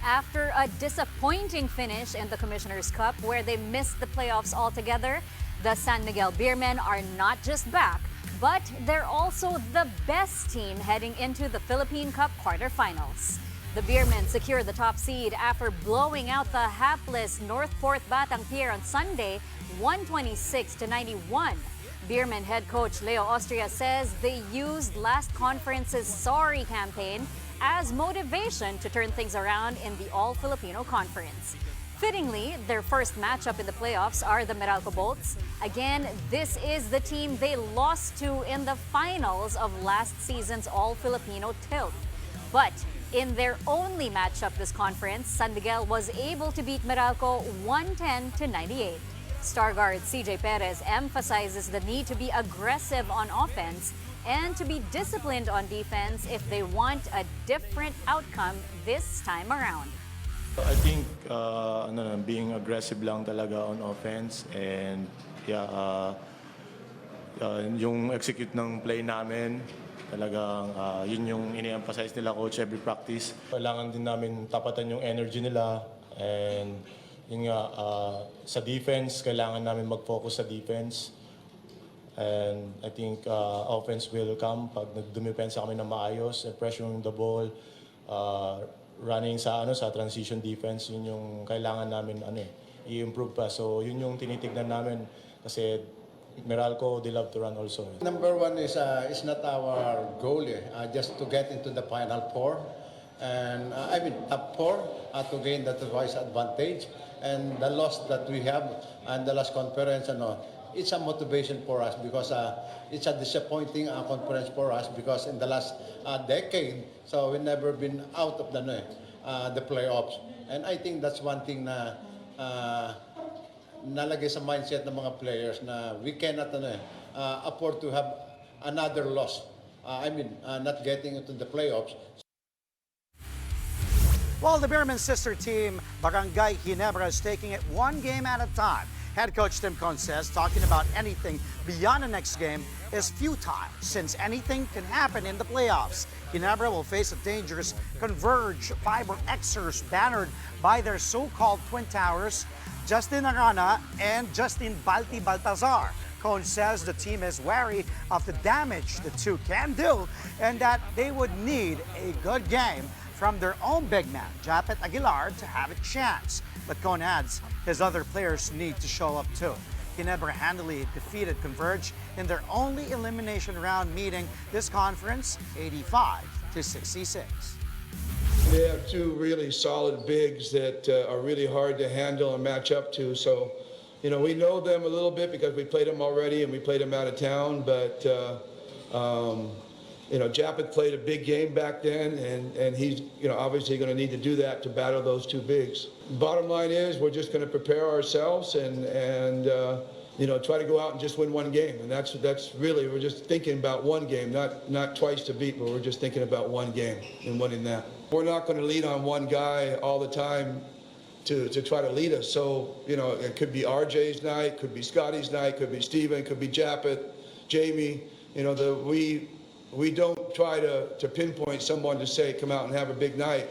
After a disappointing finish in the Commissioner's Cup where they missed the playoffs altogether, the San Miguel Beermen are not just back, but they're also the best team heading into the Philippine Cup quarterfinals. The Beermen secure the top seed after blowing out the hapless Northport Batang Pier on Sunday, 126-91. Beermen head coach Leo Austria says they used last conference's sorry campaign as motivation to turn things around in the All-Filipino Conference. Fittingly, their first matchup in the playoffs are the Meralco Bolts. Again, this is the team they lost to in the finals of last season's All-Filipino tilt. But in their only matchup this conference, San Miguel was able to beat Meralco 110-98. Star guard CJ Perez emphasizes the need to be aggressive on offense and to be disciplined on defense if they want a different outcome this time around. I think being aggressive lang talaga on offense and yung execute ng play namin talagang yun yung ini-emphasize nila coach every practice. Kailangan din namin tapatan yung energy nila and yun nga sa defense kailangan namin mag-focus sa defense. And I think offense will come pag nagdumipensa kami ng maayos, pressuring the ball, running sa transition defense, yun yung kailangan namin i-improve pa. So yun yung tinitignan namin kasi Meralco, they love to run also. Number one is not our goal just to get into the final four. And top four to gain that voice advantage. And the loss that we have and the last conference, it's a motivation for us because it's a disappointing conference for us because in the last decade, so we've never been out of the playoffs. And I think that's one thing na nalagay sa mindset ng mga players na we cannot afford to have another loss. Not getting into the playoffs. While the Beermen sister team, Barangay Ginebra, is taking it one game at a time. Head coach Tim Con says talking about anything beyond the next game is futile since anything can happen in the playoffs. Ginebra will face a dangerous Converge FiberXers bannered by their so-called Twin Towers, Justin Arana and Justin Balti Baltazar. Con says the team is wary of the damage the two can do and that they would need a good game from their own big man, Japet Aguilar, to have a chance. But Con adds his other players need to show up too. Ginebra handily defeated Converge in their only elimination round meeting this conference, 85-66. They have two really solid bigs that are really hard to handle and match up to. So, we know them a little bit because we played them already and we played them out of town. But Japet played a big game back then, and he's obviously going to need to do that to battle those two bigs. Bottom line is we're just going to prepare ourselves and try to go out and just win one game. And that's really, we're just thinking about one game, not twice to beat, but we're just thinking about one game and winning that. We're not going to lean on one guy all the time to try to lead us. So, it could be RJ's night, could be Scotty's night, could be Steven, could be Japet, Jamie. We don't try to pinpoint someone to say, come out and have a big night.